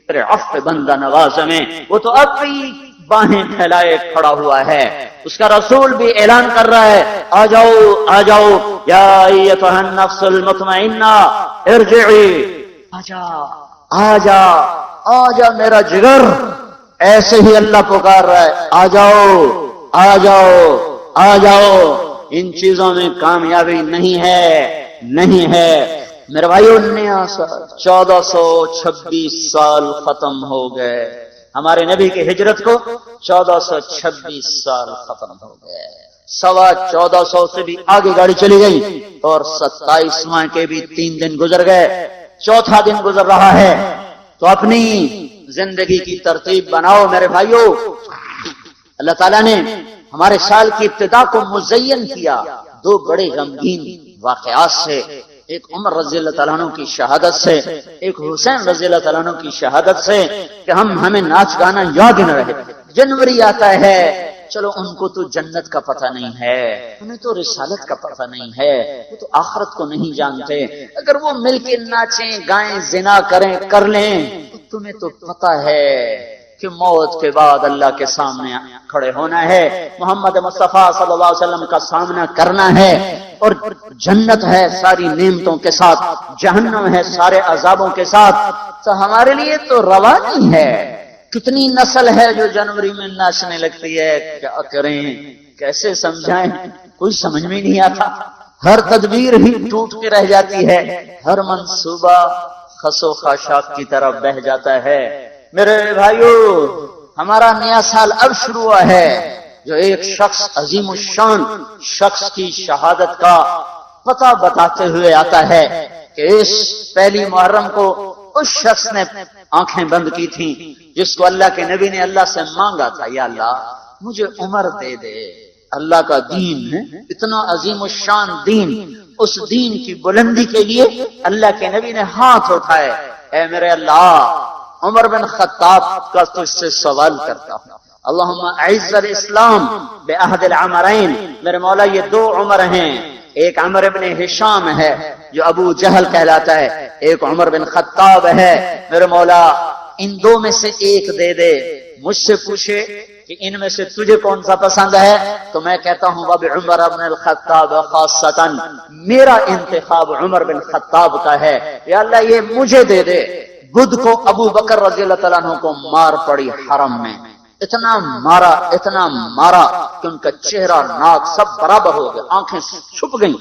تیرے عفو بندہ نواز میں، وہ تو اب بھی باہیں پھیلائے کھڑا ہوا ہے. اس کا رسول بھی اعلان کر رہا ہے، آ جاؤ آ جاؤ یا ایتھا النفس المطمئنہ ارجعی، آجا آجا آجا میرا جگر. ایسے ہی اللہ پکار رہا ہے، آ جاؤ آ جاؤ آ جاؤ. ان چیزوں میں کامیابی نہیں ہے، نہیں ہے. میرے بھائیو 1426 سال ختم ہو گئے. ہمارے نبی کی ہجرت کو 1426 سال ختم ہو گئے. 1425 سے بھی آگے گاڑی چلی گئی اور 27واں کے بھی 3 دن گزر گئے. چوتھا دن گزر رہا ہے. تو اپنی زندگی کی ترتیب بناؤ میرے بھائیو. اللہ تعالیٰ نے ہمارے سال کی ابتدا کو مزین کیا 2 بڑے غمگین واقعات سے. ایک عمر رضی اللہ تعالیٰ عنہ کی شہادت سے، ایک حسین رضی اللہ تعالیٰ عنہ کی شہادت سے کہ ہمیں ناچ گانا یاد نہ رہے. جنوری آتا ہے، چلو ان کو تو جنت کا پتہ نہیں ہے، انہیں تو رسالت کا پتہ نہیں ہے، وہ تو آخرت کو نہیں جانتے. اگر وہ مل کے ناچیں گائیں زنا کریں کر لیں، تمہیں تو پتہ ہے کہ موت کے بعد اللہ کے سامنے کھڑے ہونا ہے، محمد مصطفیٰ صلی اللہ علیہ وسلم کا سامنا کرنا ہے. اور جنت ہے ساری نعمتوں کے ساتھ، جہنم ہے سارے عذابوں کے ساتھ. تو ہمارے لیے تو روا نہیں ہے. کتنی نسل ہے جو جنوری میں ناچنے لگتی ہے. کیا کریں، کیسے سمجھائیں، کوئی سمجھ میں نہیں آتا. ہر تدبیر ہی ٹوٹ کے رہ جاتی ہے، ہر منصوبہ خس و خاشاک کی طرح بہہ جاتا ہے. میرے بھائیو ہمارا نیا سال اب شروع ہوا ہے، جو ایک شخص عظیم الشان شخص کی شہادت کا پتہ بتاتے ہوئے آتا ہے کہ اس پہلی محرم کو اس شخص نے آنکھیں بند کی تھیں جس کو اللہ کے نبی نے اللہ سے مانگا تھا، یا اللہ مجھے عمر دے دے. اللہ کا دین ہے اتنا عظیم الشان دین، اس دین کی بلندی کے لیے اللہ کے نبی نے ہاتھ اٹھائے. اے میرے اللہ، عمر بن خطاب کا تجھ سے سوال کرتا ہوں، اللہم اعز الاسلام بعہد العمرین. میرے مولا یہ 2 عمر ہیں، ایک عمر بن ہشام ہے جو ابو جہل کہلاتا ہے، ایک عمر بن خطاب ہے. میرے مولا ان 2 میں سے ایک دے دے. مجھ سے پوچھے کہ ان میں سے تجھے کون سا پسند ہے، تو میں کہتا ہوں وبعمر بن الخطاب خاصتا، میرا انتخاب عمر بن خطاب کا ہے. یا اللہ یہ مجھے دے دے. بدھ کو ابو بکر رضی اللہ تعالیٰ عنہ کو مار پڑی حرم میں، اتنا مارا کہ ان کا چہرہ ناک سب برابر ہو گیا، آنکھیں چھپ گئیں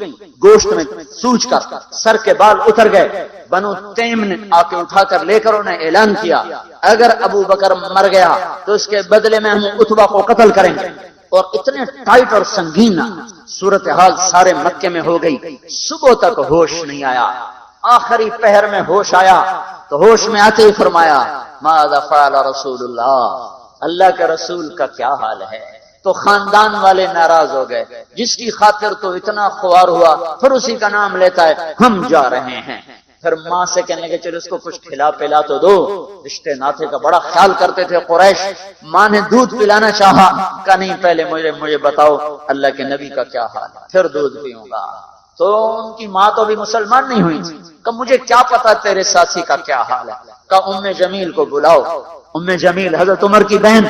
گوشت میں سوج کر، سر کے بال اتر گئے. بنو تیم نے آ کے اٹھا کر لے کر انہیں اعلان کیا اگر ابو بکر مر گیا تو اس کے بدلے میں ہم اتبا کو قتل کریں گے. اور اتنے ٹائٹ اور سنگین صورتحال سارے مکے میں ہو گئی. صبح تک ہوش نہیں آیا، آخری پہر میں ہوش آیا تو ہوش میں آتے ہی فرمایا ماذا فعل رسول اللہ، اللہ کے رسول کا کیا حال ہے. تو خاندان والے ناراض ہو گئے، جس کی خاطر تو اتنا خوار ہوا پھر اسی کا نام لیتا ہے، ہم جا رہے ہیں. پھر ماں سے کہنے کے چلو اس کو کچھ کھلا پلا تو دو. رشتے ناتے کا بڑا خیال کرتے تھے قریش. ماں نے دودھ پلانا چاہا، کہا نہیں پہلے مجھے بتاؤ اللہ کے نبی کا کیا حال ہے پھر دودھ پیوں گا. تو ان کی ماں تو بھی مسلمان نہیں ہوئی تھی. کہ مجھے کیا پتا تیرے ساتھی کا کیا حال ہے. کہا ام جمیل کو بلاؤ. ام جمیل حضرت عمر کی بہن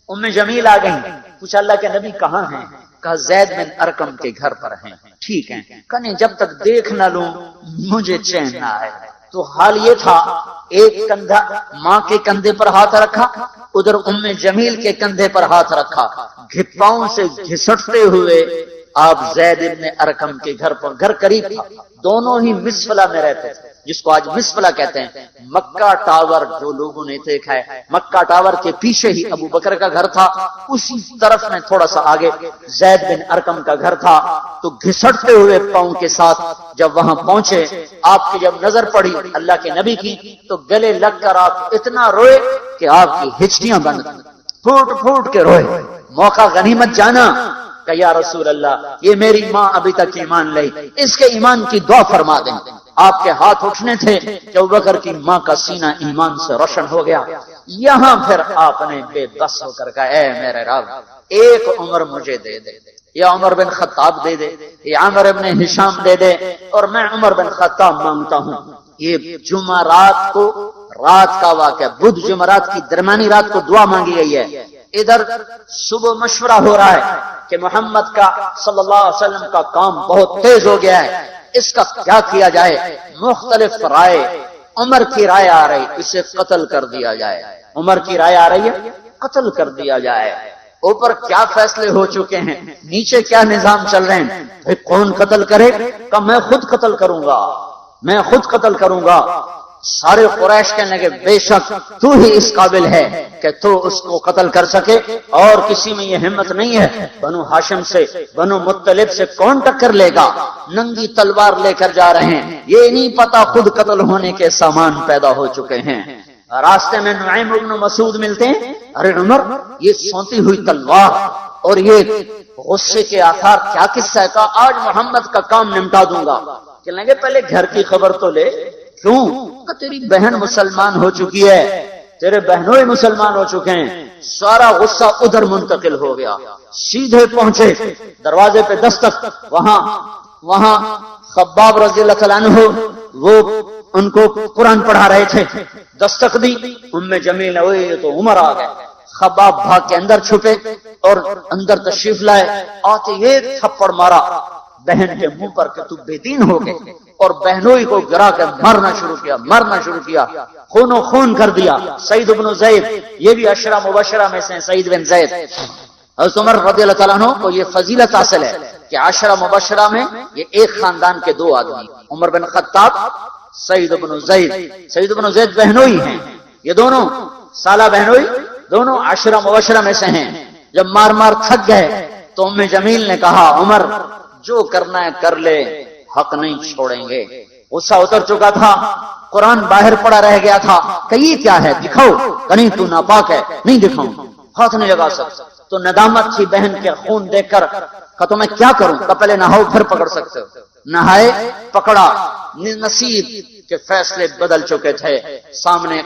ام جمیل آ گئی. پوچھا اللہ کے نبی کہاں ہیں؟ کہا زید بن ارقم کے گھر پر ہیں. ٹھیک ہے. کہا نہیں جب تک دیکھ نہ لوں مجھے چین نہ آئے. تو حال یہ تھا ایک کندھا ماں کے کندھے پر ہاتھ رکھا، ادھر ام جمیل کے کندھے پر ہاتھ رکھا، گھپاؤں سے گھسٹتے ہوئے آپ زید بن ارقم کے گھر پر، گھر قریب تھا، دونوں ہی مسفلہ میں رہتے تھے جس کو آج مسفلہ کہتے ہیں. مکہ ٹاور جو لوگوں نے دیکھا ہے، مکہ ٹاور کے پیچھے ہی ابو بکر کا گھر تھا، اسی طرف میں تھوڑا سا آگے زید بن ارقم کا گھر تھا. تو گھسٹتے ہوئے پاؤں کے ساتھ جب وہاں پہنچے، آپ کی جب نظر پڑی اللہ کے نبی کی تو گلے لگ کر آپ اتنا روئے کہ آپ کی ہچکیاں بند، پھوٹ پھوٹ کے روئے. موقع غنیمت جانا کہ یا رسول اللہ یہ میری ماں ابھی تک ایمان لئی، اس کے ایمان کی دعا فرما دیں. آپ کے ہاتھ اٹھنے تھے کہ ابوبکر کی ماں کا سینہ ایمان سے روشن ہو گیا. یہاں پھر آپ نے بے بس ہو کر کہا اے میرے رب ایک عمر مجھے دے دے، یا عمر بن خطاب دے دے، یا عمر بن ہشام دے دے، اور میں عمر بن خطاب مانگتا ہوں. یہ جمعرات کو رات کا واقعہ، بدھ جمعرات کی درمیانی رات کو دعا مانگی گئی ہے. ادھر صبح مشورہ ہو رہا ہے کہ محمد کا صلی اللہ علیہ وسلم کا کام بہت تیز ہو گیا ہے، اس کا کیا کیا جائے. مختلف رائے. عمر کی رائے آ رہی اسے قتل کر دیا جائے. عمر کی رائے آ رہی ہے قتل کر دیا جائے. اوپر کیا فیصلے ہو چکے ہیں، نیچے کیا نظام چل رہے ہیں. کون قتل کرے؟ کہ میں خود قتل کروں گا، میں خود قتل کروں گا. سارے قریش کہنے لگے بے شک تو ہی اس قابل ہے کہ تو اس کو قتل کر سکے، اور کسی میں یہ ہمت نہیں ہے. بنو ہاشم سے، بنو مطلب سے کون ٹکر لے گا؟ ننگی تلوار لے کر جا رہے ہیں، یہ نہیں پتا خود قتل ہونے کے سامان پیدا ہو چکے ہیں. راستے میں نعیم بن مسعود ملتے ہیں. ارے عمر، یہ سونتی ہوئی تلوار اور یہ غصے کے آثار کیا قصہ ہے؟ کہا آج محمد کا کام نمٹا دوں گا. کہنے لگے پہلے گھر کی خبر تو لے. کیوں؟ کہ تیری بہن مسلمان ہو چکی ہے، تیرے بہنوں ہی مسلمان ہو چکے ہیں. سارا غصہ ادھر منتقل ہو گیا. سیدھے پہنچے دروازے پہ دستک. وہاں خباب رضی اللہ تعالیٰ عنہ وہ ان کو قرآن پڑھا رہے تھے. دستک دی. ام جمیل نے ہوئے تو عمر آ گئے. خباب بھاگ کے اندر چھپے اور اندر تشریف لائے. آتے ایک تھپڑ مارا بہن کے منہ پر کہ تو بے دین ہو گئے، اور بہنوئی کو گرا کر مارنا شروع کیا. خون و خون کر دیا. سعید بن زید، یہ بھی عشرہ مبشرہ میں سے سعید بن زید. حضرت عمر رضی اللہ تعالیٰ عنہ کو یہ فضیلت حاصل ہے کہ عشرہ مبشرہ میں یہ ایک خاندان کے دو آدمی، عمر بن خطاب، سعید بن زید. سعید بن زید بہنوئی ہیں، یہ دونوں سالہ بہنوئی، دونوں عشرہ مبشرہ میں سے ہیں. جب مار تھک گئے تو ام جمیل نے کہا عمر جو کرنا ہے کر لے، حق نہیں چھوڑیں گے. غصہ اتر چکا تھا، قرآن باہر پڑا رہ گیا تھا کہ یہ کیا ہے دکھاؤ. کہیں تو ناپاک ہے. نہیں دکھاؤں، ہاتھ نہیں لگا سکتا. تو ندامت تھی بہن کے خون دیکھ کر. کہ تو میں کیا کروں؟ کہ پہلے نہاؤ پھر پکڑ سکتے ہو. نہائے، پکڑا. نصیب کے فیصلے بدل چکے تھے. سامنے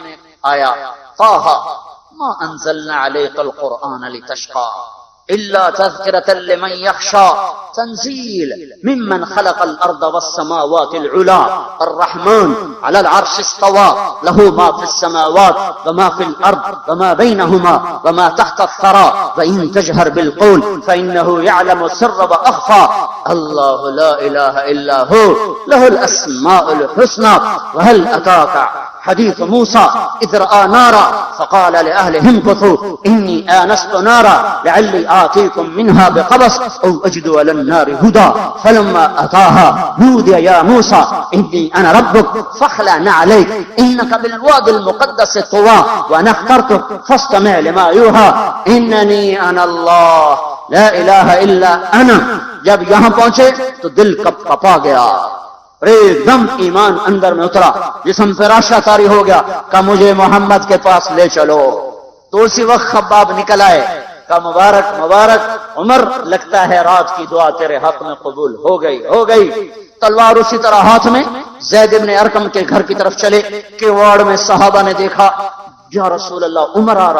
آیا طٰہ ما انزلنا علیک القرآن لتشقى إلا تذكرة لمن يخشى تنزيل ممن خلق الأرض والسماوات العلى الرحمن على العرش استوى له ما في السماوات وما في الأرض وما بينهما وما تحت الثرى وإن تجهر بالقول فإنه يعلم السر وأخفى الله لا إله إلا هو له الأسماء الحسنى وهل أتاك حديث موسى إذ رأى نارا فقال لأهلهم امكثوا إني آنست نارا لعلي آتيكم منها بقبس أو أجد على النار هدى فلما أتاها نودي يا موسى إني أنا ربك فاخلع عليك إنك بالوادي المقدس طوى وأنا اخترتك فاستمع لما يوحى إنني أنا الله لا إله إلا أنا. جب یہاں پہنچے تو دل کپ کپا گیا. ایک دم ایمان اندر میں اترا، جسم فراشہ طاری ہو گیا. کہ مجھے محمد کے پاس لے چلو. تو اسی وقت خباب نکل آئے. کہ مبارک مبارک عمر، لگتا ہے رات کی دعا تیرے حق میں قبول ہو گئی. تلوار اسی طرح ہاتھ میں. زید بن ارقم کے گھر کی طرف چلے کہ واڑ میں صحابہ نے دیکھا یا رسول اللہ عمر آ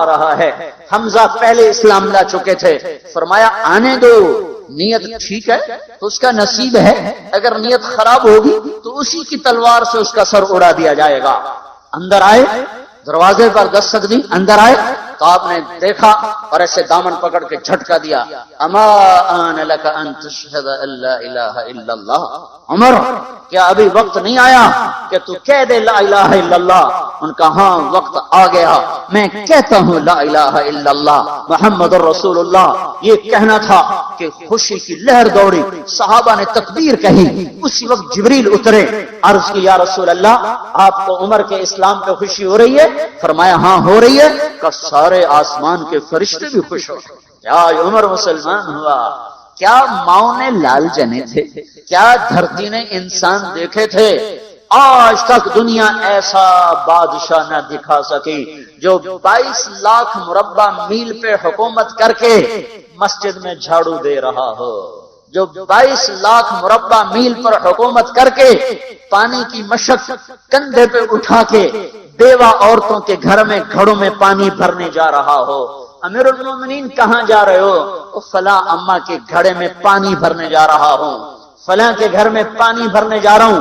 رہا ہے. حمزہ پہلے اسلام لا چکے تھے. فرمایا آنے دو، نیت ٹھیک ہے تو اس کا نصیب ہے، اگر نیت خراب ہوگی تو اسی کی تلوار سے اس کا سر اڑا دیا جائے گا. اندر آئے، دروازے پر دستک دی. اندر آئے تو آپ نے دیکھا اور ایسے دامن پکڑ کے جھٹکا دیا. اما آن لک ان تشہد ان لا الہ الا اللہ. عمر، کیا ابھی وقت نہیں آیا کہ تو کہہ دے لا الہ الا اللہ؟ ان کا ہاں وقت آ گیا. میں کہتا ہوں لا الہ الا اللہ محمد الرسول اللہ. یہ کہنا تھا کہ خوشی کی لہر دوڑی. صحابہ نے تکبیر کہی. اسی وقت جبریل اترے. عرض کی یا رسول اللہ، آپ کو عمر کے اسلام پہ خوشی ہو رہی ہے؟ فرمایا ہاں ہو رہی ہے. کہ سارے آسمان کے فرشتے بھی خوش ہو. کیا عمر مسلمان ہوا؟ کیا ماؤں نے لال جنے تھے؟ کیا دھرتی نے انسان دیکھے تھے؟ آج تک دنیا ایسا بادشاہ نہ دکھا سکی جو 22 لاکھ مربع میل پہ حکومت کر کے مسجد میں جھاڑو دے رہا ہو. جو 22 لاکھ مربع میل پر حکومت کر کے پانی کی مشق کندھے پہ اٹھا کے بیوہ عورتوں کے گھر میں گھڑوں میں پانی بھرنے جا رہا ہو. امیر المومنین کہاں جا رہے ہو؟ فلاں اماں کے گھڑے میں پانی بھرنے جا رہا ہوں، فلاں کے گھر میں پانی بھرنے جا رہا ہوں.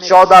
14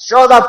14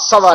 1.25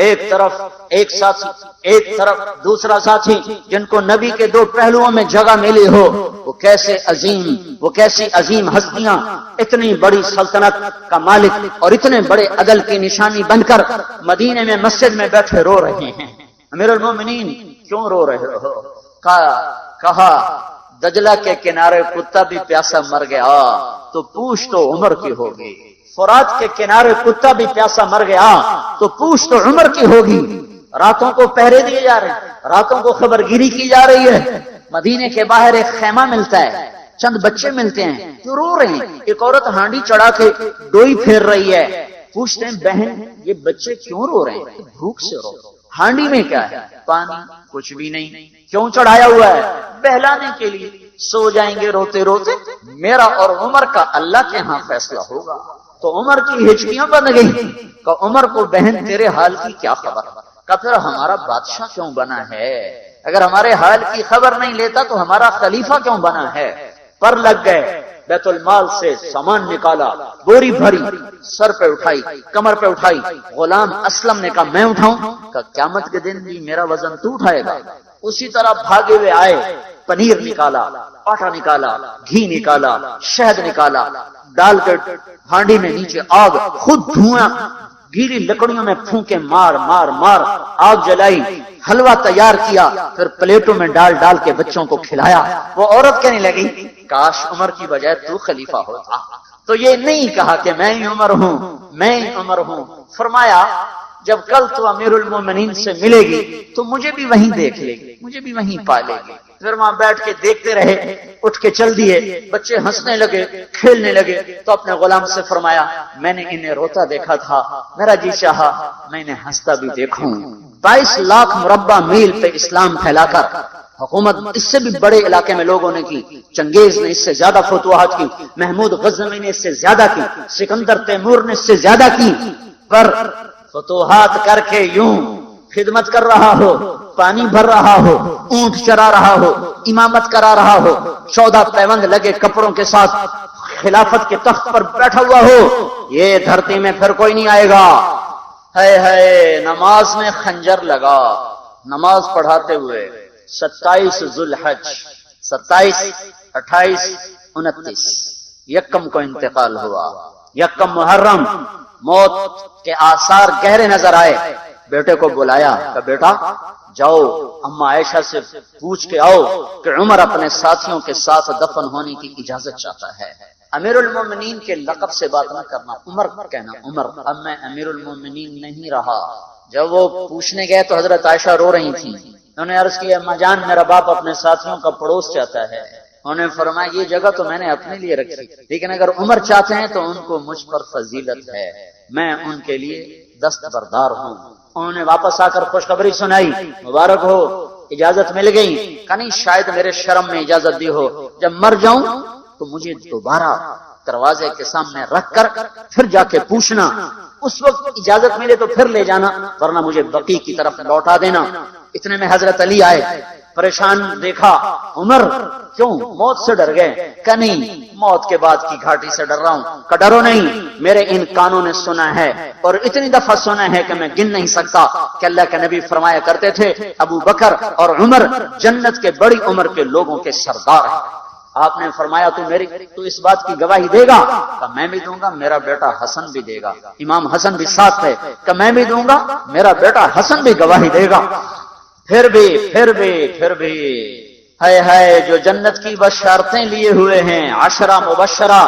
ایک طرف دوسرا ساتھی جن کو نبی کے دو پہلوؤں میں جگہ ملی ہو، وہ کیسی عظیم ہستیاں اتنی بڑی سلطنت کا مالک اور اتنے بڑے عدل کی نشانی بن کر مدینے میں مسجد میں بیٹھے رو رہے ہیں۔ امیر المومنین کیوں رو رہے ہو؟ کہا دجلہ کے کنارے کتا بھی پیاسا مر گیا تو پوچھ تو عمر کی ہوگی، فرات کے کنارے کتا بھی پیاسا مر گیا تو پوچھ تو عمر کی ہوگی۔ راتوں کو پہرے دیے جا رہے ہیں، راتوں کو خبرگیری کی جا رہی ہے، مدینے کے باہر ایک خیمہ ملتا ہے، چند بچے ملتے ہیں جو رو رہے ہیں، ایک عورت ہانڈی چڑھا کے ڈوئی پھیر رہی ہے، پوچھتے ہیں بہن یہ بچے کیوں رو رہے ہیں؟ بھوک سے رو۔ ہانڈی میں کیا ہے؟ پانی، کچھ بھی نہیں۔ کیوں چڑھایا ہوا ہے؟ بہلانے کے لیے، سو جائیں گے روتے روتے، میرا اور عمر کا اللہ کے ہاں فیصلہ ہوگا۔ تو عمر کی ہچکیاں بن گئی کہ عمر کو بہن تیرے حال کی کیا خبر؟ کہ پھر ہمارا بادشاہ کیوں بنا ہے؟ اگر ہمارے حال کی خبر نہیں لیتا تو ہمارا خلیفہ کیوں بنا ہے؟ پر لگ گئے، بیت المال سے سامان نکالا، بوری بھری، سر پہ اٹھائی، کمر پہ اٹھائی۔ غلام اسلم نے کہا میں اٹھاؤں؟ کہ قیامت کے دن بھی میرا وزن تو اٹھائے گا۔ اسی طرح بھاگے ہوئے آئے، پنیر نکالا، آٹا نکالا، گھی نکالا، شہد نکالا، ڈال کر ہانڈی میں نیچے آگ، خود دھواں، گیلی لکڑیوں میں پھونکے مار مار مار آگ جلائی، حلوہ تیار کیا، پھر پلیٹوں میں ڈال ڈال کے بچوں کو کھلایا۔ وہ عورت کہنے لگی کاش عمر کی بجائے تو خلیفہ ہوتا۔ تو یہ نہیں کہا کہ میں ہی عمر ہوں، میں ہی عمر ہوں۔ فرمایا جب کل تو امیر المومنین سے ملے گی تو مجھے بھی وہیں دیکھ لے گی، مجھے بھی وہیں پالے گی۔ پھر وہاں بیٹھ کے دیکھتے رہے، اٹھ کے چل دیے، بچے ہنسنے لگے، کھیلنے لگے۔ تو اپنے غلام سے فرمایا میں نے انہیں روتا دیکھا تھا، میرا جی چاہا میں انہیں ہنستا بھی دیکھوں۔ 22 لاکھ مربع میل پہ اسلام پھیلا کر حکومت اس سے بھی بڑے علاقے میں لوگوں نے کی، چنگیز نے اس سے زیادہ فتوحات کی، محمود غزنوی نے اس سے زیادہ کی، سکندر تیمور نے اس سے زیادہ کی، پر فتوحات کر کے یوں خدمت کر رہا ہو، پانی بھر رہا ہو، اونٹ چرا رہا ہو، امامت کرا رہا ہو، 14 پیوند لگے کپڑوں کے ساتھ خلافت کے تخت پر بیٹھا ہوا ہو، یہ دھرتی میں پھر کوئی نہیں آئے گا۔ ہے نماز میں خنجر لگا، نماز پڑھاتے ہوئے 27 ذوالحج، 27، 28، 29 یکم کو انتقال ہوا۔ یکم محرم موت کے آثار گہرے نظر آئے، بیٹے کو بلایا کہ بیٹا جاؤ اما عائشہ سے پوچھ کے آؤ کہ عمر اپنے ساتھیوں کے ساتھ دفن ہونے کی اجازت چاہتا ہے۔ امیر المومنین کے لقب سے بات نہ کرنا، عمر کہنا، عمر۔ اب میں امیر المومنین نہیں رہا۔ جب وہ پوچھنے گئے تو حضرت عائشہ رو رہی تھیں، انہوں نے عرض کیا اما جان میرا باپ اپنے ساتھیوں کا پڑوس چاہتا ہے۔ انہوں نے فرمایا یہ جگہ تو میں نے اپنے لیے رکھی، لیکن اگر عمر چاہتے ہیں تو ان کو مجھ پر فضیلت ہے، میں ان کے لیے دستبردار ہوں۔ انہوں نے واپس آ کر خوشخبری سنائی، مبارک ہو اجازت مل گئی۔ کہ نہیں شاید میرے شرم میں اجازت دی ہو، جب مر جاؤں تو مجھے دوبارہ دروازے کے سامنے رکھ کر پھر جا کے پوچھنا، اس وقت اجازت ملے تو پھر لے جانا، ورنہ مجھے بقی کی طرف لوٹا دینا۔ اتنے میں حضرت علی آئے، پریشان دیکھا، عمر کیوں موت سے ڈر گئے؟ کہ نہیں موت کے بعد کی گھاٹی سے ڈر رہا ہوں۔ کہ ڈرو نہیں، میرے ان کانوں نے سنا ہے اور اتنی دفعہ سنا ہے کہ میں گن نہیں سکتا کہ اللہ کے نبی فرمایا کرتے تھے ابو بکر اور عمر جنت کے بڑی عمر کے لوگوں کے سردار ہیں۔ آپ نے فرمایا تو اس بات کی گواہی دے گا؟ کہ میں بھی دوں گا، میرا بیٹا حسن بھی دے گا، امام حسن بھی ساتھ ہے۔ کہ میں بھی دوں گا، میرا بیٹا حسن بھی گواہی دے گا۔ پھر بھی ہے جو جنت کی بشارتیں لیے ہوئے ہیں، 10 مبشرہ،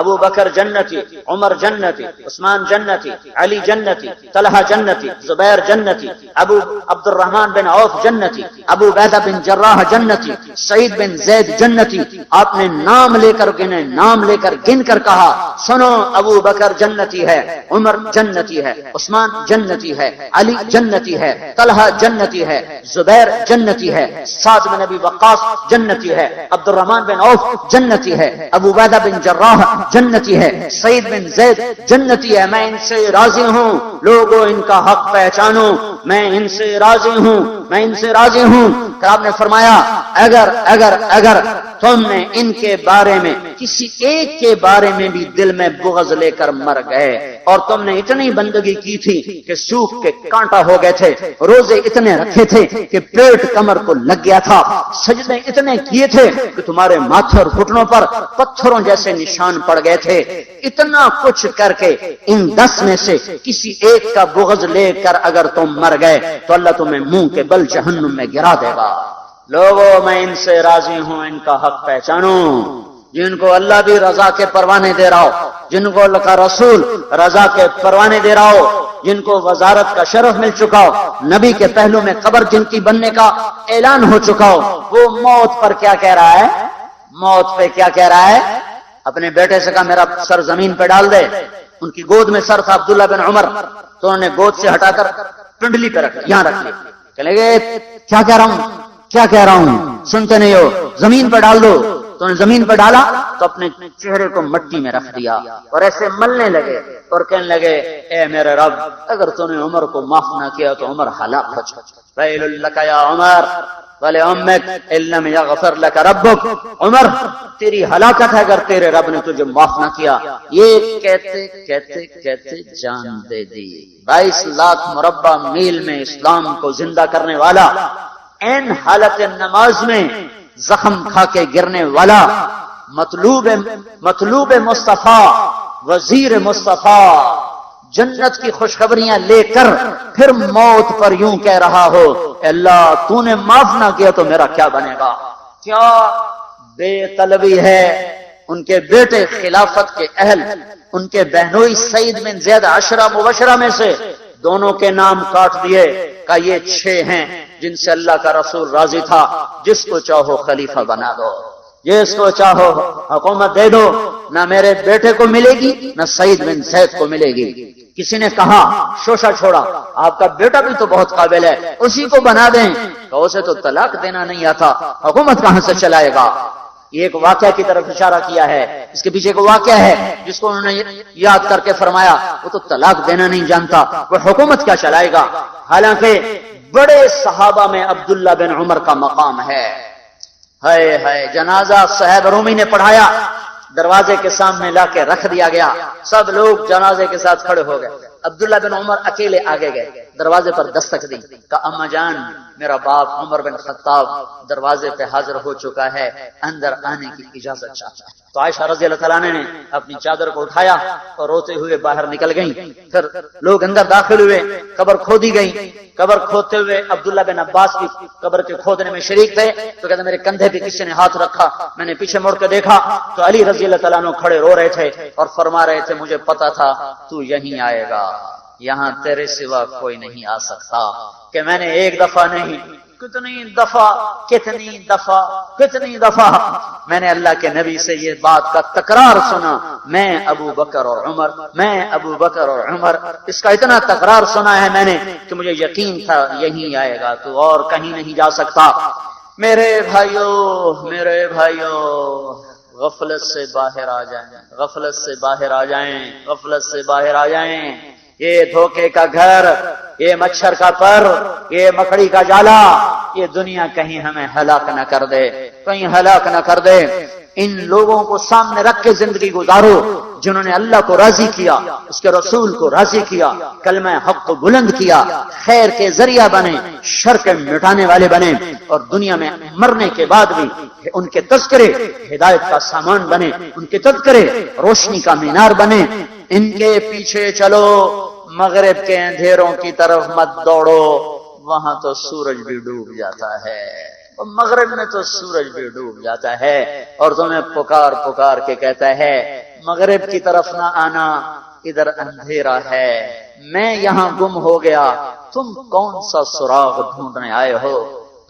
ابو بکر جنتی، عمر جنتی، عثمان جنتی، علی جنتی، طلحہ جنتی، زبیر جنتی، ابو عبد الرحمن بن عوف جنتی، ابو عبیدہ بن جراح جنتی، سعید بن زید جنتی۔ آپ نے نام لے کر گنے، نام لے کر گن کر کہا سنو ابو بکر جنتی ہے، عمر جنتی ہے، عثمان جنتی ہے، علی جنتی ہے، طلحہ جنتی ہے، زبیر جنتی ہے، سعد بن ابی وقاص جنتی ہے، عبد الرحمن بن عوف جنتی ہے، ابو عبیدہ بن جراح جنتی ہے، سعید بن زید جنتی ہے۔ میں ان سے راضی ہوں، لوگوں ان کا حق پہچانو، میں ان سے راضی ہوں، میں ان سے راضی ہوں۔ پھر آپ نے فرمایا اگر تم نے ان کے بارے میں کسی ایک کے بارے میں بھی دل میں بغض لے کر مر گئے، اور تم نے اتنی بندگی کی تھی کہ سوکھ کے کانٹا ہو گئے تھے، روزے اتنے رکھے تھے کہ پیٹ کمر کو لگ گیا تھا، سجدے اتنے کیے تھے کہ تمہارے ماتھے اور گھٹنوں پر پتھروں جیسے نشان پڑ گئے تھے، اتنا کچھ کر کے ان 10 میں سے کسی ایک کا بغض لے کر اگر تم مر گئے تو اللہ تمہیں منہ کے بل جہنم میں گرا دے گا۔ لوگوں میں ان سے راضی ہوں، ان کا حق پہچانو، جن کو اللہ بھی رضا کے پروانے دے رہا ہو، جن کو اللہ کا رسول رضا کے پروانے دے رہا ہو، جن کو وزارت کا شرف مل چکا ہو، نبی کے پہلو میں قبر جن کی بننے کا اعلان ہو چکا ہو، وہ موت پر کیا کہہ رہا ہے؟ موت پہ کیا کہہ رہا ہے؟ اپنے بیٹے سے کہا میرا سر زمین پہ ڈال دے۔ ان کی گود میں سر تھا عبداللہ بن عمر، تو انہوں نے گود سے ہٹا کر پنڈلی پہ رکھ یہاں رکھ لیا، کہنے لگے کیا کہہ رہا ہوں، کیا کہہ رہا ہوں، سنتے نہیں ہو، زمین پہ ڈال دو۔ تو انہوں نے زمین پہ ڈالا تو اپنے چہرے کو مٹی میں رکھ دیا اور ایسے ملنے لگے اور کہنے لگے اے میرے رب، اگر تو نے عمر کو معاف نہ کیا تو عمر ہلاک ہو جائے۔ ویل لک یا عمر ولامک ان لم یغفر لک ربک، عمر تیری ہلاکت ہے اگر تیرے رب نے تجھے معاف نہ کیا۔ یہ کہتے کہتے کہتے جان دے دی۔ 22 لاکھ مربع میل میں اسلام کو زندہ کرنے والا، این حالت نماز میں زخم کھا کے گرنے والا، مطلوب مصطفیٰ، وزیر مصطفیٰ، جنت کی خوشخبریاں لے کر پھر موت پر یوں کہہ رہا ہو اللہ تو نے معاف نہ کیا تو میرا کیا بنے گا۔ کیا بے طلبی ہے۔ ان کے بیٹے خلافت کے اہل، ان کے بہنوئی سعید بن زید 10 مبشرہ میں سے دونوں کے نام کاٹ دیے، کہ یہ 6 ہیں جن سے اللہ کا رسول راضی تھا، جس کو چاہو خلیفہ بنا دو، جس کو چاہو حکومت دے دو، نہ میرے بیٹے کو ملے گی نہ سعید بن زید کو ملے گی۔ کسی نے کہا شوشہ چھوڑا، آپ کا بیٹا بھی تو بہت قابل ہے، اسی کو بنا دیں، تو اسے تو طلاق دینا نہیں آتا، حکومت کہاں سے چلائے گا۔ یہ ایک واقعہ کی طرف اشارہ کیا ہے، اس کے پیچھے ایک واقعہ ہے جس کو انہوں نے یاد کر کے فرمایا وہ تو طلاق دینا نہیں جانتا، وہ حکومت کیا چلائے گا۔ حالانکہ بڑے صحابہ میں عبداللہ بن عمر کا مقام ہے۔ ہے جنازہ صہیب رومی نے پڑھایا، دروازے کے سامنے لا کے رکھ دیا گیا، سب لوگ جنازے کے ساتھ کھڑے ہو گئے، عبداللہ بن عمر اکیلے آگے گئے، دروازے پر دستک دی، کہا اما جان میرا باپ عمر بن خطاب دروازے پہ حاضر ہو چکا ہے، اندر آنے کی اجازت چاہتا ہے۔ تو عائشہ رضی اللہ تعالیٰ نے اپنی چادر کو اٹھایا اور روتے ہوئے باہر نکل گئیں۔ پھر لوگ اندر داخل ہوئے، قبر کھودی گئی، قبر کھودتے ہوئے عبداللہ بن عباس بھی قبر کے کھودنے میں شریک تھے، تو کہتے میرے کندھے پہ کسی نے ہاتھ رکھا، میں نے پیچھے مڑ کے دیکھا تو علی رضی اللہ تعالیٰ عنہ کھڑے رو رہے تھے اور فرما رہے تھے مجھے پتا تھا تو یہیں آئے گا، یہاں تیرے سوا کوئی نہیں آ سکتا۔ کہ میں نے ایک دفعہ نہیں کتنی دفعہ میں نے اللہ کے نبی سے یہ بات کا تکرار سنا، میں ابو بکر اور عمر، اس کا اتنا تکرار سنا ہے میں نے کہ مجھے یقین تھا یہیں آئے گا، تو اور کہیں نہیں جا سکتا۔ میرے بھائیوں غفلت سے باہر آ جائیں، یہ دھوکے کا گھر، یہ مچھر کا پر، یہ مکڑی کا جالا، یہ دنیا کہیں ہمیں ہلاک نہ کر دے۔ ان لوگوں کو سامنے رکھ کے زندگی گزارو جنہوں نے اللہ کو راضی کیا، اس کے رسول کو راضی کیا، کلمہ حق کو بلند کیا، خیر کے ذریعہ بنے، شر کے مٹانے والے بنے، اور دنیا میں مرنے کے بعد بھی ان کے تذکرے ہدایت کا سامان بنے، ان کے تذکرے روشنی کا مینار بنے۔ ان کے پیچھے چلو، مغرب کے اندھیروں کی طرف مت دوڑو، وہاں تو سورج بھی ڈوب جاتا ہے، مغرب میں تو سورج بھی ڈوب جاتا ہے، اور تمہیں پکار کے کہتا ہے مغرب کی طرف نہ آنا، ادھر اندھیرا ہے، میں یہاں گم ہو گیا، تم کون سا سراغ ڈھونڈنے آئے ہو۔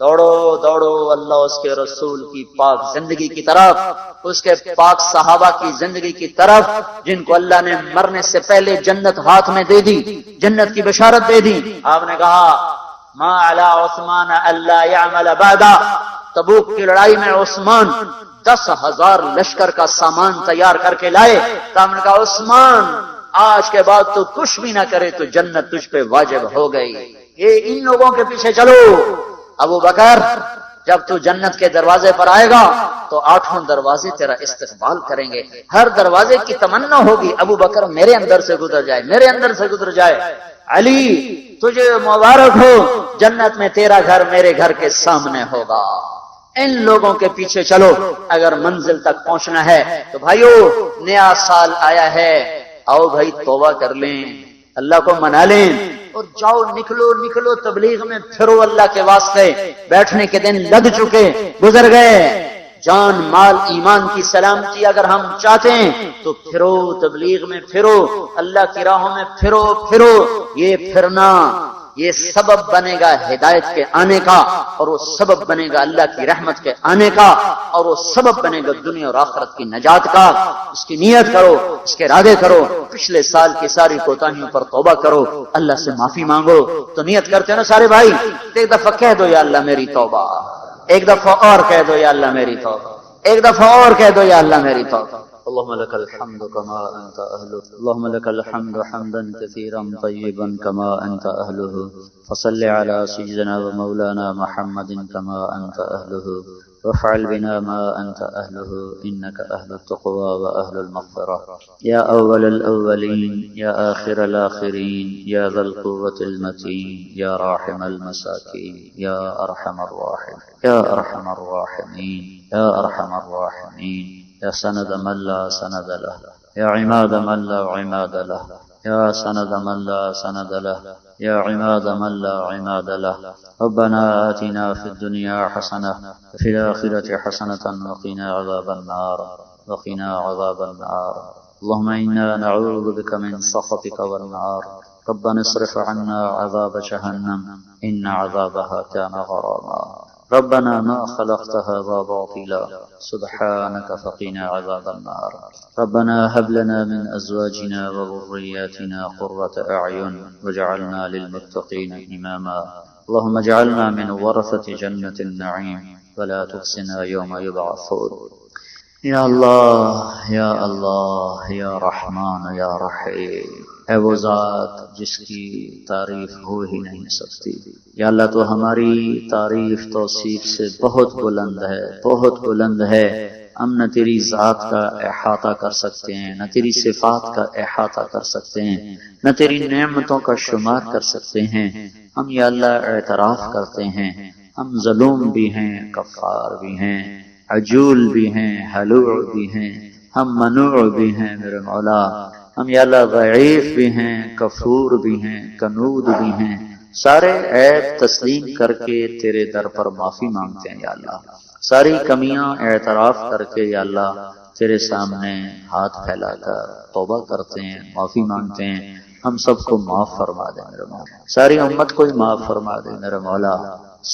دوڑو اللہ اس کے رسول کی پاک زندگی کی طرف، اس کے پاک صحابہ کی زندگی کی طرف، جن کو اللہ نے مرنے سے پہلے جنت ہاتھ میں دے دی، جنت کی بشارت دے دی۔ آپ نے کہا ما علی عثمان الا یعمل بعدا، تبوک کی لڑائی میں عثمان 10,000 لشکر کا سامان تیار کر کے لائے، تو ہم نے کہا عثمان آج کے بعد تو کچھ بھی نہ کرے تو جنت تجھ پہ واجب ہو گئی۔ یہ ان لوگوں کے پیچھے چلو۔ ابو بکر جب تو جنت کے دروازے پر آئے گا تو 8 دروازے تیرا استقبال کریں گے. ہر دروازے کی تمنا ہوگی ابو بکر میرے اندر سے گزر جائے، میرے اندر سے گزر جائے. علی تجھے مبارک ہو، جنت میں تیرا گھر میرے گھر کے سامنے ہوگا. ان لوگوں کے پیچھے چلو. اگر منزل تک پہنچنا ہے تو بھائیو نیا سال آیا ہے، آؤ بھائی توبہ کر لیں، اللہ کو منا لیں اور جاؤ، نکلو تبلیغ میں پھرو. اللہ کے واسطے بیٹھنے کے دن لگ چکے، گزر گئے. جان مال ایمان کی سلامتی اگر ہم چاہتے ہیں تو پھرو، تبلیغ میں پھرو، اللہ کی راہوں میں پھرو. یہ پھرنا یہ سبب بنے گا ہدایت کے آنے کا، اور وہ سبب بنے گا اللہ کی رحمت کے آنے کا، اور وہ سبب بنے گا دنیا اور آخرت کی نجات کا. اس کی نیت کرو، اس کے ارادے کرو، پچھلے سال کی ساری کوتاہیوں پر توبہ کرو، اللہ سے معافی مانگو. تو نیت کرتے ہو نا سارے بھائی؟ ایک دفعہ کہہ دو یا اللہ میری توبہ، ایک دفعہ اور کہہ دو یا اللہ میری توبہ، ایک دفعہ اور کہہ دو یا اللہ میری توبہ. اللهم لك الحمد كما أنت أهله، اللهم لك الحمد حمدا كثيرا طيبا كما أنت أهله، فصل على سيدنا ومولانا محمد كما أنت أهله، وافعل بنا ما أنت أهله، إنك أهل التقوى وأهل المغفرة. يا أول الأولين، يا آخر الآخرين، يا ذا القوة المتين، يا راحم المساكين، يا أرحم الراحمين، يا أرحم الراحمين، يا أرحم الراحمين، يا سند من لا سند له، يا عماد من لا عماد له، يا سند من لا سند له، يا عماد من لا عماد له. ربنا آتنا في الدنيا حسنة وفي الآخرة حسنة وقنا عذاب النار، وقنا عذاب النار. اللهم إنا نعوذ بك من سخطك والنار. ربنا اصرف عنا عذاب جهنم إن عذابها كان غراما. ربنا ما خلقت هذا باطلا سبحانك فقنا عذاب النار. ربنا هب لنا من أزواجنا وذرياتنا قرة أعين واجعلنا للمتقين إماما. اللهم اجعلنا من ورثة جنة النعيم ولا تخزنا يوم يبعثون. یا اللہ یا اللہ یا رحمان یا رحیم، ہے وہ ذات جس کی تعریف ہو ہی نہیں سکتی. یا اللہ تو ہماری تعریف توصیف سے بہت بلند ہے، بہت بلند ہے. ہم نہ تیری ذات کا احاطہ کر سکتے ہیں، نہ تیری صفات کا احاطہ کر سکتے ہیں، نہ تیری نعمتوں کا شمار کر سکتے ہیں. ہم یا اللہ اعتراف کرتے ہیں ہم ظلوم بھی ہیں، کفار بھی ہیں، عجول بھی ہیں، حلوع بھی ہیں، ہم منوع بھی ہیں میرے مولا. ہم یا اللہ ضعیف بھی ہیں، کفور بھی ہیں، کنود بھی ہیں. سارے عیب تسلیم کر کے تیرے در پر معافی مانگتے ہیں یا اللہ. ساری کمیاں اعتراف کر کے یا اللہ تیرے سامنے ہاتھ پھیلا کر توبہ کرتے ہیں، معافی مانگتے ہیں. ہم سب کو معاف فرما دے میرے مولا، ساری امت کو ہی معاف فرما دے میرے مولا.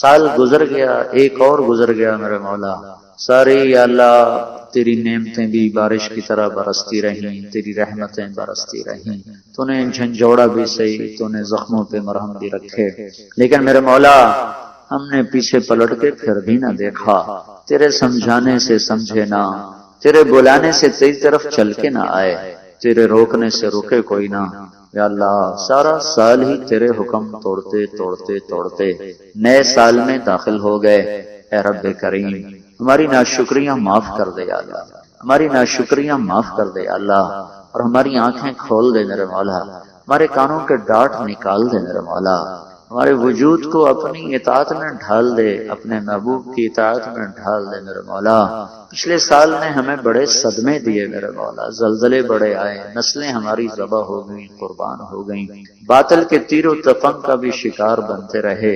سال گزر گیا، ایک اور گزر گیا میرے مولا. ساری یا اللہ تیری نعمتیں بھی بارش کی طرح برستی رہیں، تیری رحمتیں برستی رہیں. تو نے جھنجھوڑا بھی صحیح، تو نے زخموں پہ مرہم بھی رکھے، لیکن میرے مولا ہم نے پیچھے پلٹ کے پھر بھی نہ دیکھا. تیرے سمجھانے سے سمجھے نہ، تیرے بلانے سے تیری طرف چل کے نہ آئے، تیرے روکنے سے رکے کوئی نہ. یا اللہ سارا سال ہی تیرے حکم توڑتے توڑتے توڑتے نئے سال میں داخل ہو گئے. اے رب کریم ہماری ناشکریاں معاف کر دے یا اللہ، ہماری ناشکریاں معاف کر دے یا اللہ، اور ہماری آنکھیں کھول دے میرے مولا، ہمارے کانوں کے ڈاٹ نکال دے میرے مولا. ہمارے وجود کو اپنی اطاعت میں ڈھال دے، اپنے محبوب کی اطاعت میں ڈھال دے میرے مولا. پچھلے سال نے ہمیں بڑے صدمے دیے میرے مولا، زلزلے بڑے آئے، نسلیں ہماری ذبح ہو گئیں، قربان ہو گئیں. باطل کے تیر و تفنگ کا بھی شکار بنتے رہے،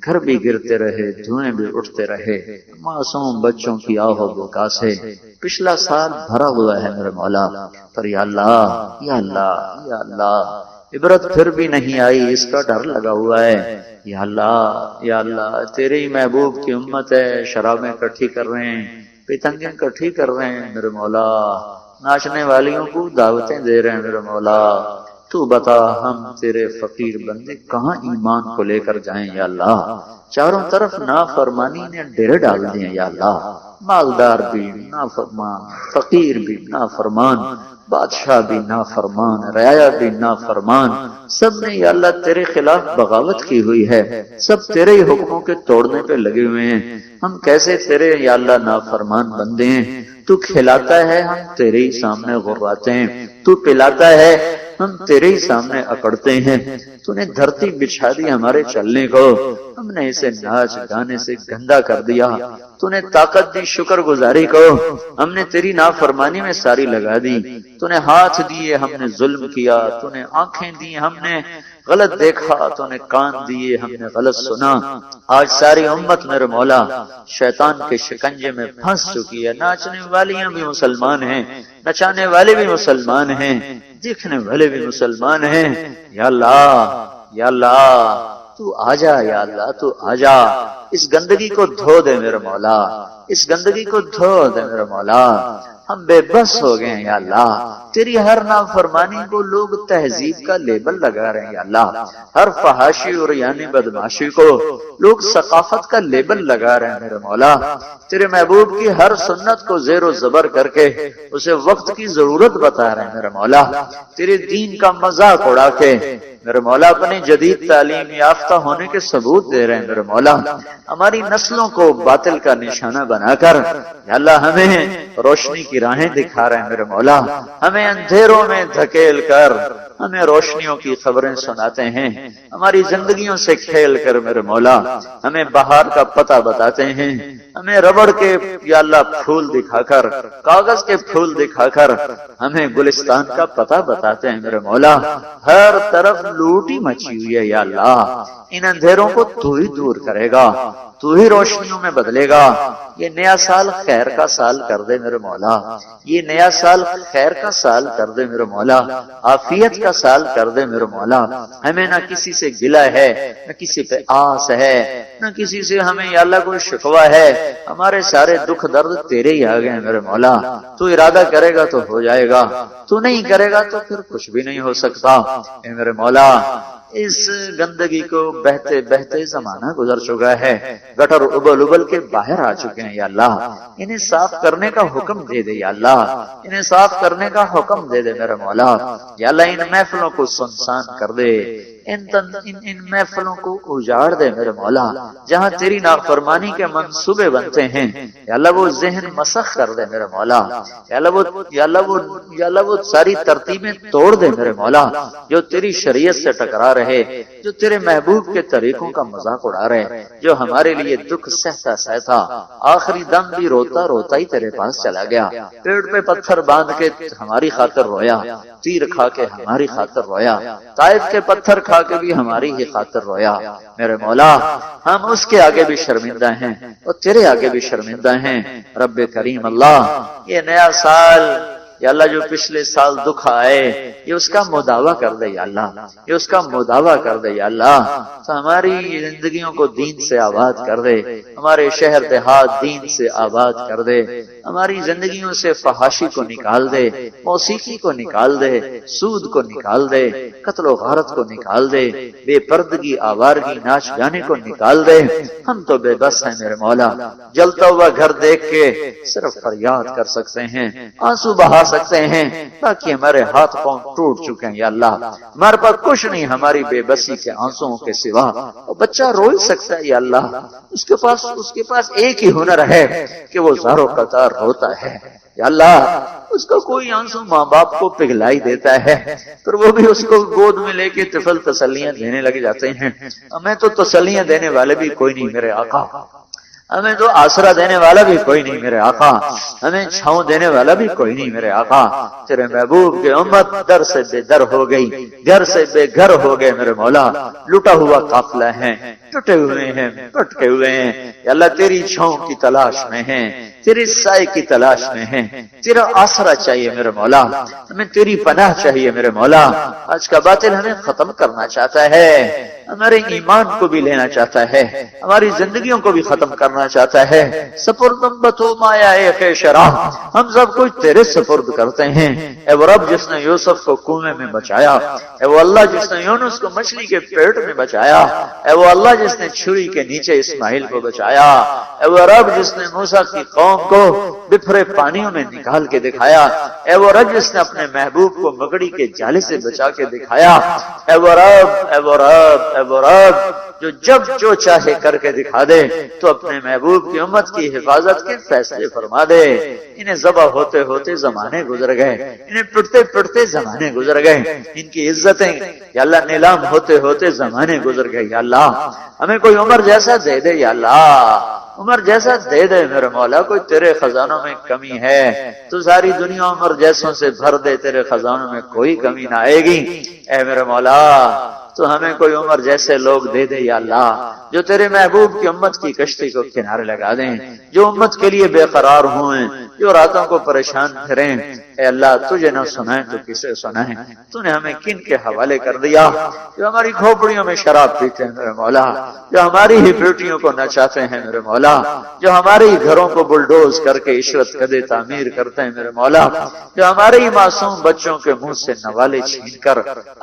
گھر بھی گرتے رہے، دھوئیں بھی اٹھتے رہے، معصوم بچوں کی آہ و بکا سے پچھلا سال بھرا ہوا ہے میرے مولا. پر یا اللہ یا اللہ یا اللہ عبرت پھر بھی نہیں آئی، اس کا ڈر لگا ہوا ہے. یا اللہ یا اللہ تیرے ہی محبوب کی امت ہے، شرابیں اکٹھی کر رہے ہیں، پتنگیں اکٹھی کر رہے ہیں میرے مولا، ناچنے والیوں کو دعوتیں دے رہے ہیں میرے مولا. تو بتا ہم تیرے فقیر بندے کہاں ایمان کو لے کر جائیں یا اللہ. چاروں طرف نافرمانی نے ڈیرے ڈال دیے یا اللہ، مالدار بھی نافرمان، فقیر بھی نافرمان، بادشاہ بھی نافرمان، رعایا بھی نافرمان، سب نے یا اللہ تیرے خلاف بغاوت کی ہوئی ہے، سب تیرے ہی حکموں کے توڑنے پہ لگے ہوئے ہیں۔ ہم کیسے تیرے یا اللہ نافرمان بندے ہیں؟ تو کھلاتا ہے ہم تیرے ہی سامنے غراتے ہیں، تو پلاتا ہے ہم تیرے ہی سامنے اکڑتے ہیں۔ تو نے دھرتی بچھا دی ہمارے چلنے کو، ہم نے اسے ناچ گانے سے گندا کر دیا۔ تو نے طاقت دی شکر گزاری کو، ہم نے تیری نافرمانی میں ساری لگا دی۔ تو نے ہاتھ دیے، ہم نے ظلم کیا۔ تو نے آنکھیں دی، ہم نے غلط دیکھا۔ تو نے کان دیے، ہم نے غلط سنا۔ آج ساری امت میرے مولا شیطان کے شکنجے میں پھنس چکی ہے۔ ناچنے والیاں بھی مسلمان ہیں، نچانے والے بھی مسلمان ہیں، دیکھنے والے بھی مسلمان ہیں۔ یا اللہ، یا اللہ تو آجا، یا اللہ تو آجا، اس گندگی کو دھو دے میرے مولا، اس گندگی کو دھو دے میرے مولا۔ ہم بے بس ہو گئے ہیں یا اللہ، تیری ہر نافرمانی کو لوگ تہذیب کا لیبل لگا رہے ہیں یا اللہ، ہر فحاشی اور یعنی بدماشی کو لوگ ثقافت کا لیبل لگا رہے ہیں میرے مولا۔ تیرے محبوب کی ہر سنت کو زیر و زبر کر کے اسے وقت کی ضرورت بتا رہے ہیں میرے مولا۔ تیرے دین کا مذاق اڑا کے میرے مولا اپنے جدید تعلیم یافتہ ہونے کے ثبوت دے رہے ہیں میرے مولا۔ ہماری نسلوں کو باطل کا نشانہ بنا کر یا اللہ ہمیں روشنی کی راہیں دکھا رہے ہیں میرے مولا، ہمیں اندھیروں میں دھکیل کر ہمیں روشنیوں کی خبریں سناتے ہیں، ہماری زندگیوں سے کھیل کر میرے مولا ہمیں بہار کا پتہ بتاتے ہیں، ہمیں ربڑ کے یا اللہ پھول دکھا کر، کاغذ کے پھول دکھا کر ہمیں گلستان کا پتہ بتاتے ہیں میرے مولا۔ ہر طرف لوٹی مچی ہوئی ہے یا اللہ، ان اندھیروں کو تو ہی دور کرے گا، تو ہی روشنیوں میں بدلے گا۔ یہ نیا سال خیر کا سال کر دے میرے مولا، یہ نیا سال خیر کا سال کر دے میرے مولا، عافیت کا سال کر دے میرے مولا۔ ہمیں نہ کسی سے گلہ ہے، نہ کسی پہ آس ہے، نہ کسی سے ہمیں یا اللہ کوئی شکوہ ہے۔ ہمارے سارے دکھ درد تیرے ہی آ گئے میرے مولا، تو ارادہ کرے گا تو ہو جائے گا، تو نہیں کرے گا تو پھر کچھ بھی نہیں ہو سکتا۔ اے میرے مولا اس گندگی کو بہتے بہتے زمانہ گزر چکا ہے، گٹر ابل ابل کے باہر آ چکے ہیں یا اللہ، انہیں صاف کرنے کا حکم دے دے یا اللہ، انہیں صاف کرنے کا حکم دے دے میرے مولا۔ یا اللہ ان محفلوں کو سنسان کر دے، ان محفلوں کو اجاڑ دے میرے مولا، جہاں تیری نافرمانی کے منصوبے بنتے ہیں یا اللہ وہ ذہن مسخ کر دے میرے مولا، یا اللہ وہ ساری ترتیبیں توڑ دے میرے مولا جو تیری شریعت سے ٹکرا رہے، جو تیرے محبوب کے طریقوں کا مذاق اڑا رہے، جو ہمارے لیے دکھ سہتا سہتا آخری دم بھی روتا روتا ہی تیرے پاس چلا گیا، پیڑ پہ پتھر باندھ کے ہماری خاطر رویا، تیر کھا کے ہماری خاطر رویا، طائف کے پتھر کھا کے بھی ہماری ہی خاطر رویا۔ میرے مولا ہم اس کے آگے بھی شرمندہ ہیں اور تیرے آگے بھی شرمندہ ہیں۔ رب کریم اللہ یہ نیا سال یا اللہ جو پچھلے سال دکھ آئے یہ اس کا مداوع کر دے یا اللہ، یہ اس کا مداوع کر دے یا اللہ، تو ہماری زندگیوں کو دین سے آباد کر دے، ہمارے شہر دیہات دین سے آباد کر دے، ہماری زندگیوں سے فحاشی کو نکال دے، موسیقی کو نکال دے، سود کو نکال دے، قتل و غارت کو نکال دے، بے پردگی آوارگی ناچ گانے کو نکال دے۔ ہم تو بے بس ہیں میرے مولا، جلتا ہوا گھر دیکھ کے صرف فریاد کر سکتے ہیں، آنسو بہا سکتے ہیں، باقی ہمارے ہاتھ پاؤں ٹوٹ چکے ہیں یا اللہ، ہمارے پاس کچھ نہیں ہماری بے بسی کے آنسوؤں کے سوا۔ اور بچہ رو ہی سکتا ہے یا اللہ، اس کے پاس ایک ہی ہنر ہے کہ وہ زاروں قطار روتا ہے یا اللہ، اس کا کوئی آنسو ماں باپ کو پگھلا ہی دیتا ہے، پھر وہ بھی اس کو گود میں لے کے طفل تسلیاں دینے لگ جاتے ہیں۔ ہمیں تو تسلیاں دینے والے بھی کوئی نہیں میرے آقا، ہمیں تو آسرا دینے والا بھی کوئی نہیں میرے آقا، ہمیں چھاؤں دینے والا بھی کوئی نہیں میرے آقا۔ تیرے محبوب کی امت در سے بے در ہو گئی، گھر سے بے گھر ہو گئے میرے مولا، لٹا ہوا قافلہ ہے، ٹوٹے ہوئے ہیں، بھٹکے ہوئے ہیں یا اللہ، تیری چھاؤں کی تلاش میں ہیں، تیری سائے کی تلاش میں ہیں، تیرا آسرا چاہیے میرے مولا، ہمیں تیری پناہ چاہیے میرے مولا۔ آج کا باطل ہمیں ختم کرنا چاہتا ہے ہمارے ایمان کو بھی لینا چاہتا ہے، ہماری زندگیوں کو بھی ختم کرنا چاہتا ہے۔ سپردم بتو مایا اے شرح، ہم سب کچھ تیرے سپرد کرتے ہیں۔ اے وہ رب جس نے یوسف کو کنویں میں بچایا، اے وہ اللہ جس نے یونس کو مچھلی کے پیٹ میں بچایا، اے وہ اللہ جس نے چھری کے نیچے اسماعیل کو بچایا، اے وہ رب جس نے موسیٰ کی قوم کو بپھرے پانیوں میں نکال کے دکھایا، اے وہ رب جس نے اپنے محبوب کو مکڑی کے جالے سے بچا کے دکھایا، اے وہ رب اے وہ رب اے وہ رب جو جب جو چاہے کر کے دکھا دے، تو اپنے محبوب کی امت کی حفاظت کے فیصلے فرما دے۔ انہیں ذبح ہوتے ہوتے زمانے گزر گئے، انہیں پڑتے پڑتے زمانے گزر گئے، ان کی عزتیں یا اللہ نیلام ہوتے ہوتے زمانے گزر گئے۔ یا اللہ ہمیں کوئی عمر جیسا دے دے، یا اللہ عمر جیسا دے دے میرے مولا، کوئی تیرے خزانوں میں کمی ہے تو ساری دنیا عمر جیسوں سے بھر دے، تیرے خزانوں میں کوئی کمی نہ آئے گی۔ اے میرے مولا تو ہمیں کوئی عمر جیسے لوگ دے دے یا اللہ، جو تیرے محبوب کی امت کی کشتی کو کنارے لگا دیں، جو امت کے لیے بے قرار ہوئیں، جو راتوں کو پریشان پھریں۔ اے اللہ تجھے نہ سنائیں تو کسے سنائیں؟ تو نے ہمیں کن کے حوالے کر دیا؟ جو ہماری کھوپڑیوں میں شراب پیتے ہیں میرے مولا، جو ہماری ہی بیٹیوں کو نچاتے ہیں میرے مولا، جو ہمارے ہی گھروں کو بلڈوز کر کے عشرت قدے تعمیر کرتے ہیں میرے مولا، جو ہمارے ہی معصوم بچوں کے منہ سے نوالے چھین کر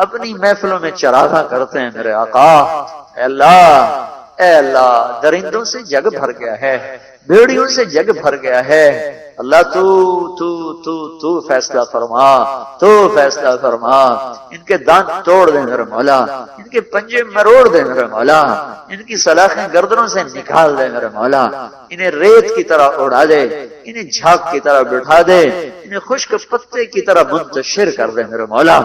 اپنی محفلوں میں چراغاں کرتے ہیں میرے آقا۔ اے اللہ درندوں سے جگ بھر گیا ہے، بھیڑیوں سے جگ بھر گیا ہے۔ اللہ تو فیصلہ فرما، تو فیصلہ فرما۔ ان کے دانت توڑ دے میرے مولا، ان کے پنجے مروڑ دے میرے مولا، ان کی سلاخیں گردنوں سے نکال دے میرے مولا، انہیں ریت کی طرح اڑا دے، انہیں جھاگ کی طرح بٹھا دے، انہیں خشک پتے کی طرح منتشر کر دے میرے مولا۔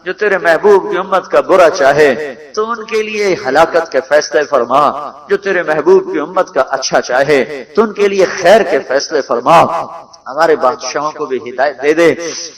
جو تیرے محبوب کی امت کا برا چاہے تو ان کے لیے ہلاکت کے فیصلے فرما، جو تیرے محبوب کی امت کا اچھا چاہے تو ان کے لیے خیر کے فیصلے فرما۔ ہمارے بادشاہوں کو بھی ہدایت دے دے،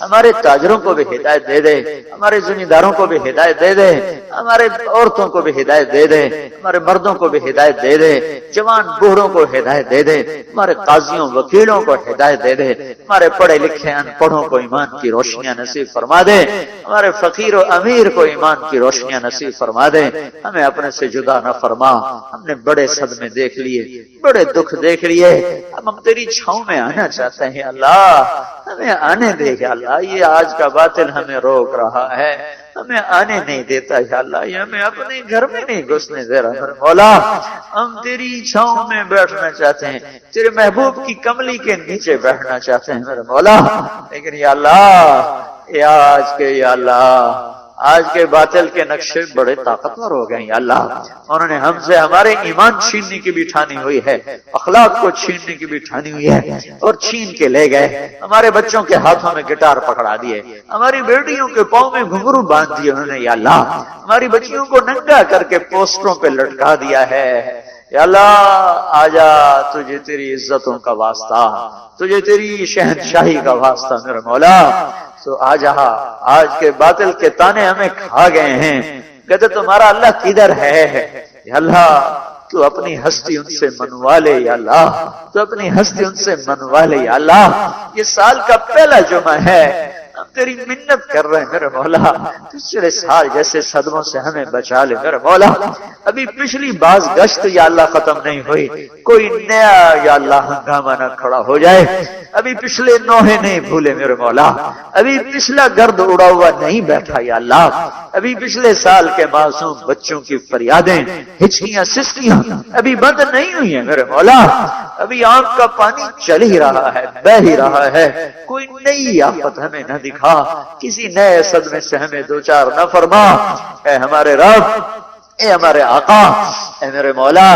ہمارے تاجروں کو بھی ہدایت دے دے، ہمارے زمینداروں کو بھی ہدایت دے دے، ہمارے عورتوں کو بھی ہدایت دے دے، ہمارے مردوں کو بھی ہدایت دے دے، جوان بوڑھوں کو ہدایت دے دے، ہمارے قاضیوں وکیلوں کو ہدایت دے دے، ہمارے پڑھے لکھے ان پڑھوں کو ایمان کی روشنیاں نصیب فرما دے، ہمارے فقیر و امیر کو ایمان کی روشنیاں نصیب فرما دے۔ ہمیں اپنے سے جدا نہ فرما، ہم نے بڑے صدمے دیکھ لیے، بڑے دکھ دیکھ لیے، اب ہم تیری چھاؤں میں آنا چاہتے ہیں اللہ، ہمیں آنے دے یا اللہ۔ یہ آج کا باطل ہمیں روک رہا ہے، ہمیں آنے نہیں دیتا یا اللہ، یہ ہمیں اپنے گھر میں نہیں گھسنے دے رہا میرے مولا۔ ہم تیری چھاؤں میں بیٹھنا چاہتے ہیں، تیرے محبوب کی کملی کے نیچے بیٹھنا چاہتے ہیں میرے مولا، لیکن یا اللہ یا اللہ آج کے باطل کے نقشے بڑے طاقتور ہو گئے یا اللہ۔ انہوں نے ہم سے ہمارے ایمان چھیننے کی بھی ٹھانی ہوئی ہے، اخلاق کو چھیننے کی بھی ٹھانی ہوئی ہے، اور چھین کے لے گئے۔ ہمارے بچوں کے ہاتھوں میں گٹار پکڑا دیے، ہماری بیٹیوں کے پاؤں میں گھنگرو باندھ دیے انہوں نے یا اللہ، ہماری بچیوں کو ننگا کر کے پوسٹروں پہ لٹکا دیا ہے یا اللہ۔ آجا تجھے تیری عزتوں کا واسطہ، تجھے تیری شہنشاہی کا واسطہ میرے مولا، تو آج کے باطل کے تانے ہمیں کھا گئے ہیں۔ کہتے تمہارا اللہ کدھر ہے یا اللہ؟ تو اپنی ہستی ان سے منوا لے یا اللہ، تو اپنی ہستی ان سے منوا لے یا اللہ۔ یہ سال کا پہلا جمعہ ہے، ہم تیری منت کر رہے ہیں میرے مولا، پچھلے سال جیسے صدموں سے ہمیں بچا لے میرے مولا۔ ابھی پچھلی باز گشت یا اللہ ختم نہیں ہوئی، کوئی نیا یا اللہ ہنگامہ نہ کھڑا ہو جائے۔ ابھی پچھلے نوحے نہیں بھولے میرے مولا، ابھی پچھلا گرد اڑا ہوا نہیں بیٹھا یا اللہ، ابھی پچھلے سال کے معصوم بچوں کی فریادیں، ہچکیاں، سستیاں ابھی بند نہیں ہوئی ہیں میرے مولا۔ ابھی آنکھ کا پانی چل ہی رہا ہے، بہ ہی رہا ہے، کوئی نئی آفت ہمیں نہ دکھا، کسی نئے صدمے سے ہمیں دوچار نہ فرما۔ اے ہمارے رب، اے ہمارے آقا، اے میرے مولا،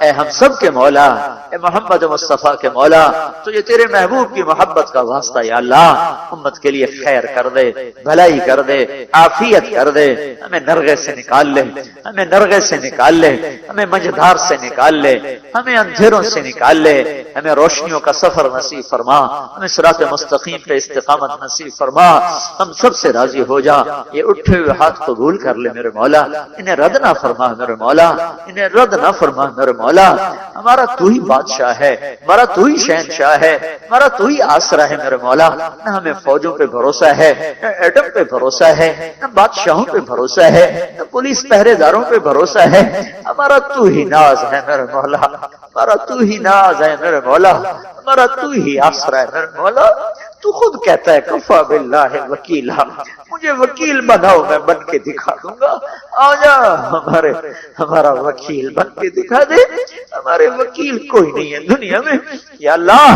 اے ہم سب کے مولا، اے محمد مصطفیٰ کے مولا، تجھے تیرے محبوب کی محبت کا واسطہ یا اللہ، امت کے لیے خیر کر دے، بھلائی کر دے، عافیت کر دے، ہمیں نرغے سے نکال لے، ہمیں نرغے سے نکال لے، ہمیں منجدھار سے نکال لے، ہمیں اندھیروں سے نکال لے، ہمیں روشنیوں کا سفر نصیب فرما، ہمیں صراط مستقیم پہ استقامت نصیب فرما، ہم سب سے راضی ہو جا۔ یہ اٹھے ہوئے ہاتھ قبول کر لے میرے مولا، انہیں رد نہ فرما میرے مولا، انہیں رد نہ فرما میرے مولا۔ مولا، ہمارا تو ہی بادشاہ ہے، ہمارا تو ہی شہنشاہ ہے، ہمارا تو ہی آسرا ہے میرے مولا۔ نہ ہمیں فوجوں پہ بھروسہ ہے، نہ ایٹم پہ بھروسہ ہے، نہ بادشاہوں پہ بھروسہ ہے، نہ پولیس پہرے داروں پہ بھروسہ ہے، ہمارا تو ہی ناز ہے میرے مولا، ہمارا تو ہی ناز ہے میرے مولا، ہمارا تو ہی آسرا ہے میرے مولا۔ تو خود کہتا ہے کفا باللہ وکیلا، مجھے وکیل بناؤ میں بن کے دکھا دوں گا، آ جا ہمارا وکیل بن کے دکھا دے۔ ہمارے وکیل کوئی نہیں ہے دنیا میں، یا اللہ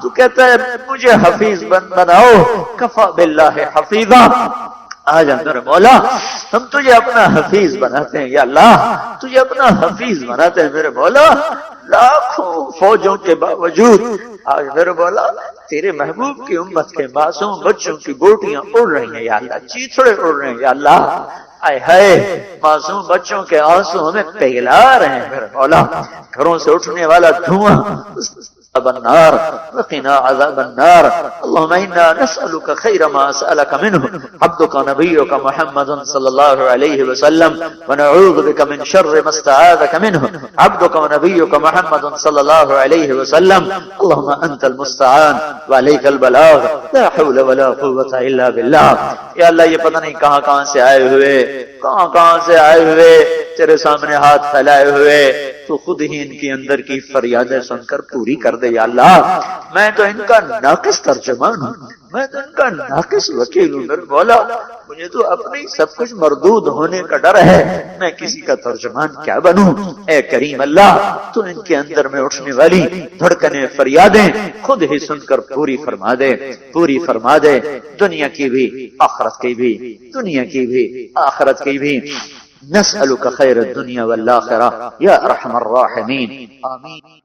تو کہتا ہے مجھے حفیظ بناؤ، کفا باللہ حفیظا، آ جا میرے مولا ہم تجھے اپنا حفیظ بناتے ہیں، یا اللہ تجھے اپنا حفیظ بناتے ہیں میرے مولا۔ لاکھوں فوجوں کے باوجود آج میرے مولا تیرے محبوب کی امت کے معصوم بچوں کی گوٹیاں اڑ رہی ہیں، یا اللہ چیتڑے اڑ رہے ہیں، یا اللہ آئے ہائے معصوم بچوں کے آنسو ہمیں پگھلا رہے ہیں میرے مولا۔ گھروں سے اٹھنے والا دھواں عذاب النار وقنا عذاب النار، اللهم انا نسألك خير ما سألك منه عبدك نبيك محمد صلى الله عليه وسلم، ونعوذ بك من شر ما استعاذك منه عبدك ونبيك محمد صلى الله عليه وسلم، اللهم انت المستعان وعليك البلاغ لا حول ولا قوة الا بالله۔ یا اللہ یہ پتہ نہیں کہاں سے آئے ہوئے، کہاں سے آئے ہوئے تیرے سامنے ہاتھ پھیلائے ہوئے، تو خود ہی ان کی اندر کی فریادیں سن کر پوری کر دے یا اللہ۔ میں تو ان کا ناقص ترجمان ہوں، میں تو ان کا ناقص وکیل ہوں میرے مولا، مجھے تو اپنے سب کچھ مردود ہونے کا ڈر ہے، میں کسی کا ترجمان کیا بنوں۔ اے کریم اللہ تو ان کے اندر میں اٹھنے والی دھڑکنیں فریادیں خود ہی سن کر پوری فرما دے، پوری فرما دے، دنیا کی بھی آخرت کی بھی، دنیا کی بھی آخرت کی بھی۔ نسألك خیر الدنیا والآخرہ یا ارحم الراحمین، آمین۔